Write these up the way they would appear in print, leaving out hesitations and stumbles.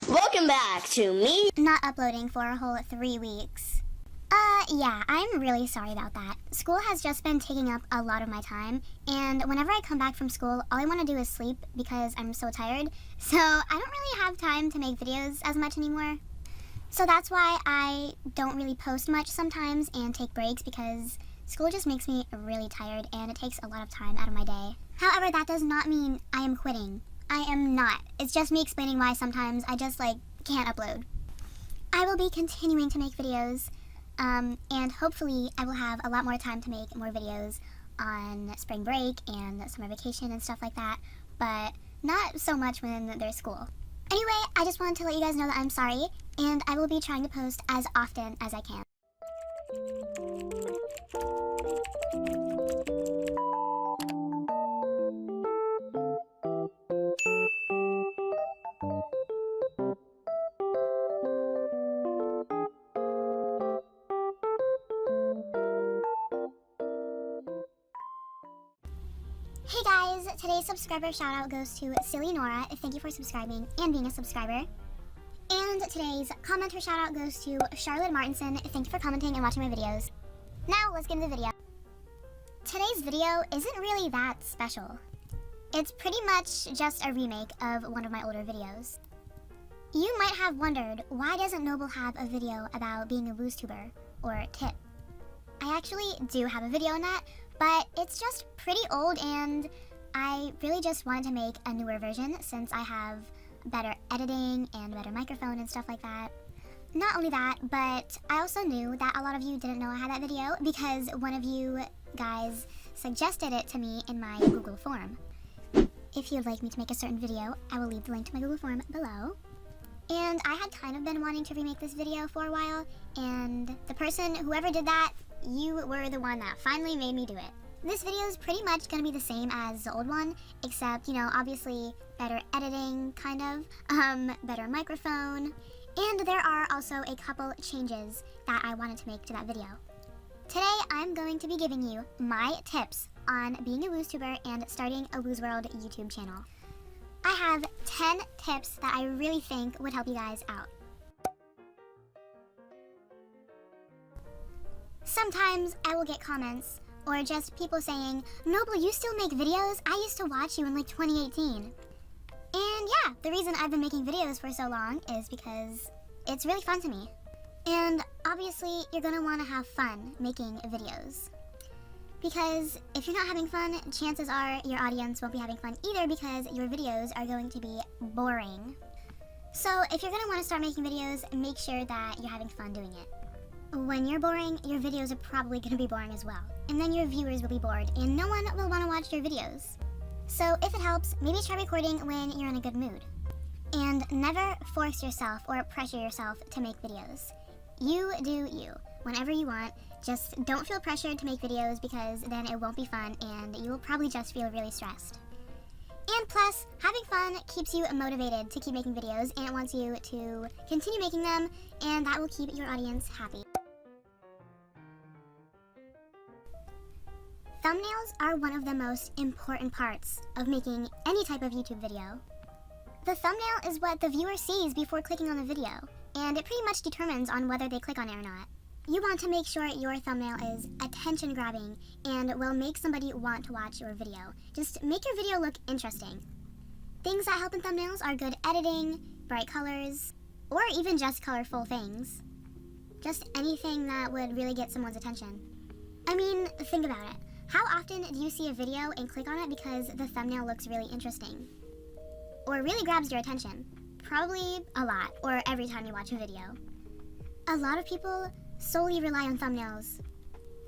Welcome back to me not uploading for a whole 3 weeks. Yeah, I'm really sorry about that. School has just been taking up a lot of my time, and whenever I come back from school, all I want to do is sleep because I'm so tired, so I don't really have time to make videos as much anymore. So that's why I don't really post much sometimes and take breaks, because school just makes me really tired and it takes a lot of time out of my day. However, that does not mean I am quitting. I am not. It's just me explaining why sometimes I just can't upload. I will be continuing to make videos, and hopefully I will have a lot more time to make more videos on spring break and summer vacation and stuff like that, but not so much when there's school. Anyway, I just wanted to let you guys know that I'm sorry, and I will be trying to post as often as I can. Hey guys, today's subscriber shoutout goes to Silly Nora. Thank you for subscribing and being a subscriber. And today's commenter shoutout goes to Charlotte Martinson. Thank you for commenting and watching my videos. Now let's get into the video. Today's video isn't really that special. It's pretty much just a remake of one of my older videos. You might have wondered, why doesn't Noble have a video about being a WoozTuber or tip? I actually do have a video on that, but it's just pretty old and I really just wanted to make a newer version since I have better editing and better microphone and stuff like that. Not only that, but I also knew that a lot of you didn't know I had that video because one of you guys suggested it to me in my Google form. If you'd like me to make a certain video, I will leave the link to my Google form below. And I had kind of been wanting to remake this video for a while, and the person, whoever did that, you were the one that finally made me do it. This video is pretty much going to be the same as the old one, except, obviously better editing, kind of, better microphone, and there are also a couple changes that I wanted to make to that video. Today, I'm going to be giving you my tips on being a WoozTuber and starting a Woozworld YouTube channel. I have 10 tips that I really think would help you guys out. Sometimes I will get comments or just people saying, "Noble, you still make videos? I used to watch you in 2018. And yeah, the reason I've been making videos for so long is because it's really fun to me. And obviously, you're gonna wanna have fun making videos. Because if you're not having fun, chances are your audience won't be having fun either because your videos are going to be boring. So if you're gonna wanna start making videos, make sure that you're having fun doing it. When you're boring, your videos are probably going to be boring as well. And then your viewers will be bored, and no one will want to watch your videos. So if it helps, maybe try recording when you're in a good mood. And never force yourself or pressure yourself to make videos. You do you. Whenever you want, just don't feel pressured to make videos because then it won't be fun and you will probably just feel really stressed. And plus, having fun keeps you motivated to keep making videos and it wants you to continue making them, and that will keep your audience happy. Thumbnails are one of the most important parts of making any type of YouTube video. The thumbnail is what the viewer sees before clicking on the video, and it pretty much determines on whether they click on it or not. You want to make sure your thumbnail is attention-grabbing and will make somebody want to watch your video. Just make your video look interesting. Things that help in thumbnails are good editing, bright colors, or even just colorful things. Just anything that would really get someone's attention. I mean, think about it. How often do you see a video and click on it because the thumbnail looks really interesting? Or really grabs your attention? Probably a lot, or every time you watch a video. A lot of people solely rely on thumbnails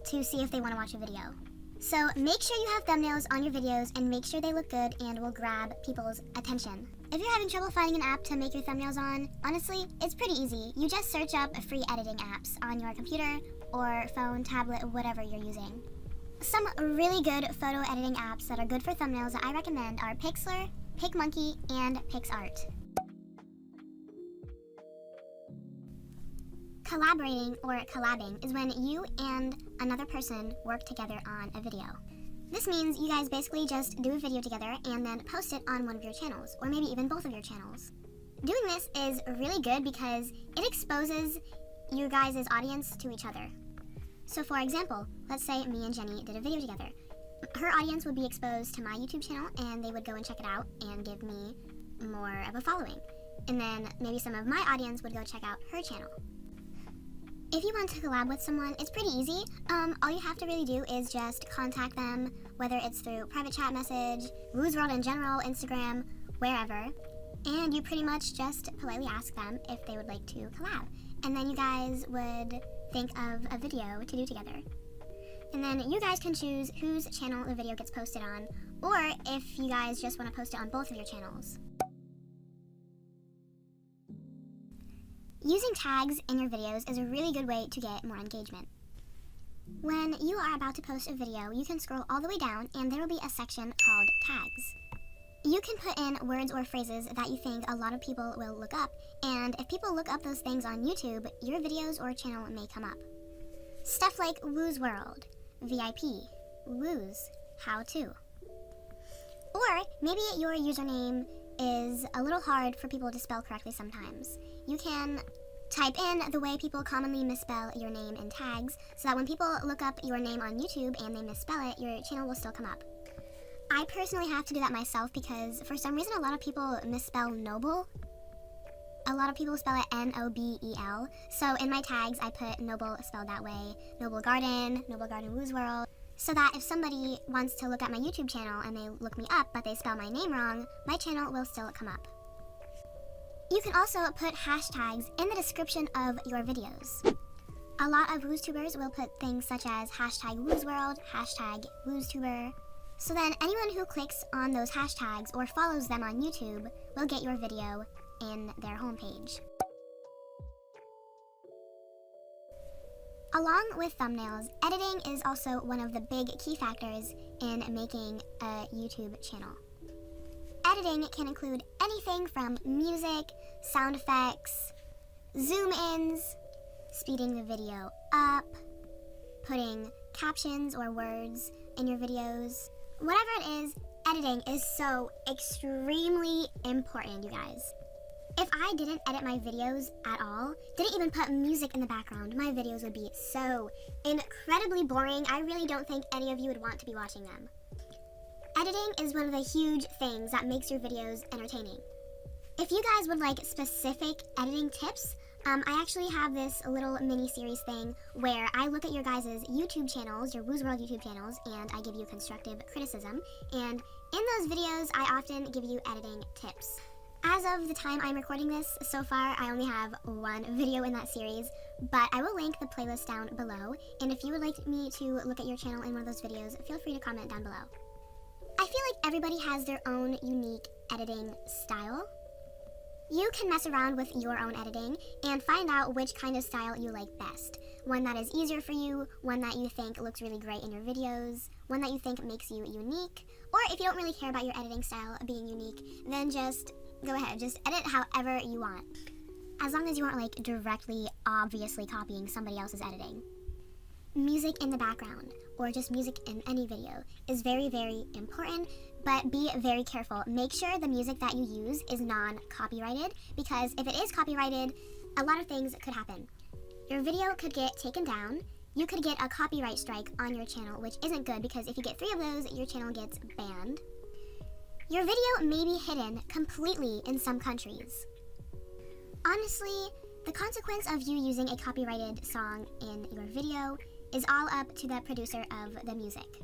to see if they want to watch a video. So make sure you have thumbnails on your videos and make sure they look good and will grab people's attention. If you're having trouble finding an app to make your thumbnails on, honestly, it's pretty easy. You just search up free editing apps on your computer or phone, tablet, whatever you're using. Some really good photo editing apps that are good for thumbnails that I recommend are Pixlr, PicMonkey, and PixArt. Collaborating or collabing is when you and another person work together on a video. This means you guys basically just do a video together and then post it on one of your channels, or maybe even both of your channels. Doing this is really good because it exposes you guys' audience to each other. So for example, let's say me and Jenny did a video together. Her audience would be exposed to my YouTube channel and they would go and check it out and give me more of a following. And then maybe some of my audience would go check out her channel. If you want to collab with someone, it's pretty easy. All you have to really do is just contact them, whether it's through private chat message, Woozworld in general, Instagram, wherever. And you pretty much just politely ask them if they would like to collab. And then you guys would think of a video to do together. And then you guys can choose whose channel the video gets posted on, or if you guys just want to post it on both of your channels. Using tags in your videos is a really good way to get more engagement. When you are about to post a video, you can scroll all the way down and there will be a section called tags. You can put in words or phrases that you think a lot of people will look up, and if people look up those things on YouTube, your videos or channel may come up. Stuff like Woozworld, VIP, Wooz, How To. Or maybe your username is a little hard for people to spell correctly sometimes. You can type in the way people commonly misspell your name in tags so that when people look up your name on YouTube and they misspell it, your channel will still come up. I personally have to do that myself because for some reason a lot of people misspell noble. A lot of people spell it N-O-B-E-L. So in my tags I put noble spelled that way, noblegarden, noblegardenwzw, so that if somebody wants to look at my YouTube channel and they look me up but they spell my name wrong, my channel will still come up. You can also put hashtags in the description of your videos. A lot of WoozTubers will put things such as hashtag Woozworld, hashtag WoozTuber. So then anyone who clicks on those hashtags or follows them on YouTube will get your video in their homepage. Along with thumbnails, editing is also one of the big key factors in making a YouTube channel. Editing can include anything from music, sound effects, zoom-ins, speeding the video up, putting captions or words in your videos. Whatever it is, editing is so extremely important, you guys. If I didn't edit my videos at all, didn't even put music in the background, my videos would be so incredibly boring. I really don't think any of you would want to be watching them. Editing is one of the huge things that makes your videos entertaining. If you guys would like specific editing tips, I actually have this little mini-series thing where I look at your guys' YouTube channels, your Woozworld YouTube channels, and I give you constructive criticism. And in those videos, I often give you editing tips. As of the time I'm recording this, so far I only have one video in that series, but I will link the playlist down below, and if you would like me to look at your channel in one of those videos, feel free to comment down below. I feel like everybody has their own unique editing style. You can mess around with your own editing and find out which kind of style you like best. One that is easier for you, one that you think looks really great in your videos, one that you think makes you unique, or if you don't really care about your editing style being unique, then just go ahead, just edit however you want. As long as you aren't like directly, obviously copying somebody else's editing. Music in the background, or just music in any video, is very, very important, but be very careful. Make sure the music that you use is non-copyrighted, because if it is copyrighted, a lot of things could happen. Your video could get taken down, you could get a copyright strike on your channel, which isn't good because if you get 3 of those, your channel gets banned. Your video may be hidden completely in some countries. Honestly, the consequence of you using a copyrighted song in your video is all up to the producer of the music.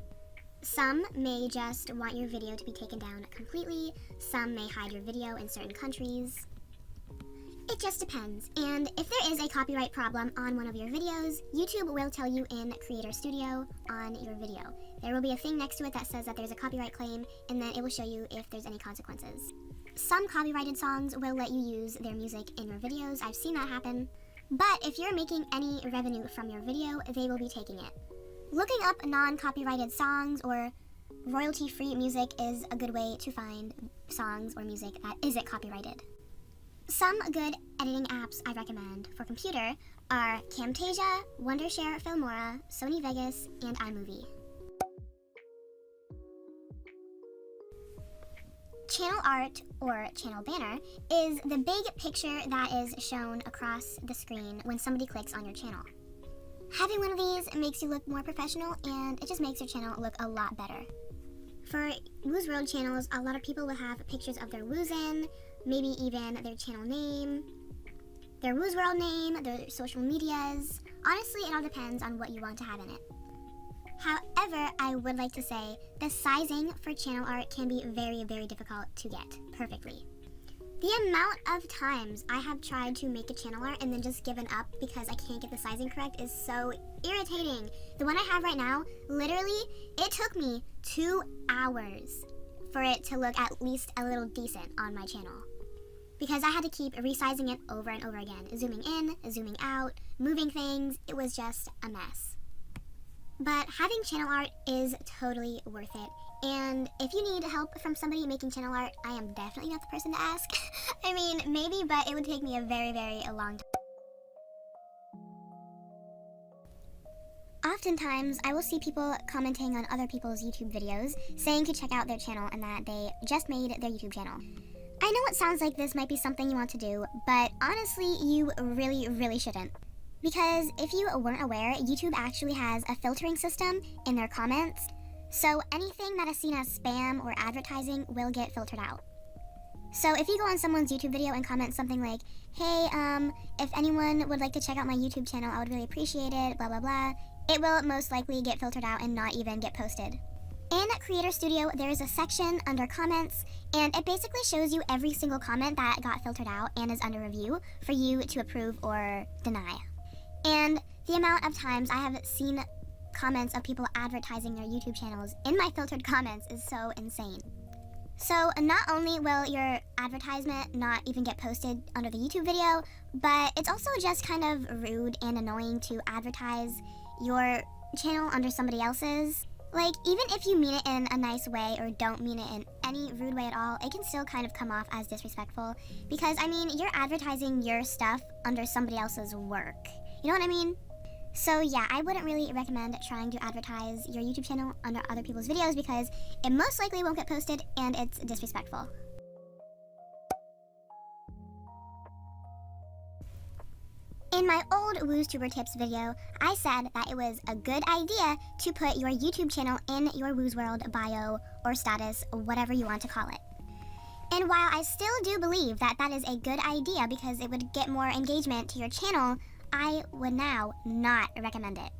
Some may just want your video to be taken down completely, some may hide your video in certain countries. It just depends, and if there is a copyright problem on one of your videos, YouTube will tell you in Creator Studio on your video. There will be a thing next to it that says that there's a copyright claim, and then it will show you if there's any consequences. Some copyrighted songs will let you use their music in your videos, I've seen that happen. But if you're making any revenue from your video, they will be taking it. Looking up non-copyrighted songs or royalty-free music is a good way to find songs or music that isn't copyrighted. Some good editing apps I recommend for computer are Camtasia, Wondershare, Filmora, Sony Vegas, and iMovie. Channel art, or channel banner, is the big picture that is shown across the screen when somebody clicks on your channel. Having one of these makes you look more professional, and it just makes your channel look a lot better. For Woozworld channels, a lot of people will have pictures of their woozin, maybe even their channel name, their Woozworld name, their social medias. Honestly, it all depends on what you want to have in it. However, I would like to say the sizing for channel art can be very, very difficult to get perfectly. The amount of times I have tried to make a channel art and then just given up because I can't get the sizing correct is so irritating. The one I have right now, literally, it took me 2 hours for it to look at least a little decent on my channel. Because I had to keep resizing it over and over again, zooming in, zooming out, moving things. It was just a mess. But having channel art is totally worth it. And if you need help from somebody making channel art, I am definitely not the person to ask. I mean, maybe, but it would take me a very, very long time. Oftentimes, I will see people commenting on other people's YouTube videos, saying to check out their channel and that they just made their YouTube channel. I know it sounds like this might be something you want to do, but honestly, you really, really shouldn't. Because if you weren't aware, YouTube actually has a filtering system in their comments, so anything that is seen as spam or advertising will get filtered out. So if you go on someone's YouTube video and comment something like, hey, if anyone would like to check out my YouTube channel, I would really appreciate it, blah, blah, blah, it will most likely get filtered out and not even get posted. In Creator Studio, there is a section under comments, and it basically shows you every single comment that got filtered out and is under review for you to approve or deny. And the amount of times I have seen comments of people advertising their YouTube channels in my filtered comments is so insane. So not only will your advertisement not even get posted under the YouTube video, but it's also just kind of rude and annoying to advertise your channel under somebody else's. Like, even if you mean it in a nice way or don't mean it in any rude way at all, it can still kind of come off as disrespectful. Because, I mean, you're advertising your stuff under somebody else's work. You know what I mean? So yeah, I wouldn't really recommend trying to advertise your YouTube channel under other people's videos because it most likely won't get posted and it's disrespectful. In my old WoozTuber tips video, I said that it was a good idea to put your YouTube channel in your Woozworld bio or status, whatever you want to call it. And while I still do believe that that is a good idea because it would get more engagement to your channel, I would now not recommend it.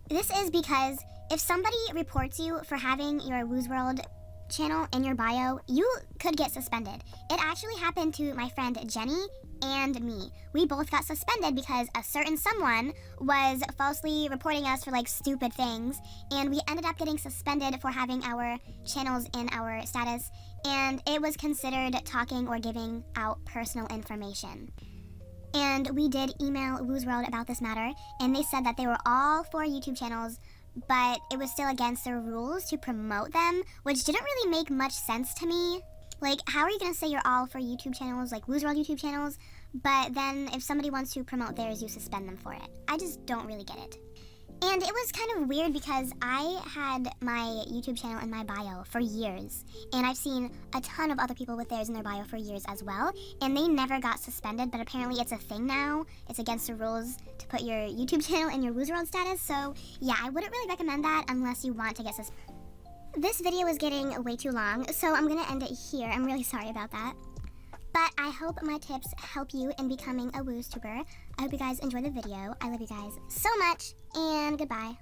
This is because if somebody reports you for having your Woozworld channel in your bio, you could get suspended. It actually happened to my friend Jenny and me. We both got suspended because a certain someone was falsely reporting us for like stupid things, and we ended up getting suspended for having our channels in our status, and it was considered talking or giving out personal information. And we did email Woozworld about this matter, and they said that they were all for YouTube channels, but it was still against their rules to promote them, which didn't really make much sense to me. Like, how are you going to say you're all for YouTube channels, like Woozworld YouTube channels, but then if somebody wants to promote theirs, you suspend them for it? I just don't really get it. And it was kind of weird because I had my YouTube channel in my bio for years, and I've seen a ton of other people with theirs in their bio for years as well, and they never got suspended, but apparently it's a thing now. It's against the rules to put your YouTube channel in your Woozworld status, so yeah, I wouldn't really recommend that unless you want to get suspended. This video is getting way too long, so I'm gonna end it here. I'm really sorry about that. But I hope my tips help you in becoming a WoozTuber. I hope you guys enjoy the video. I love you guys so much, and goodbye.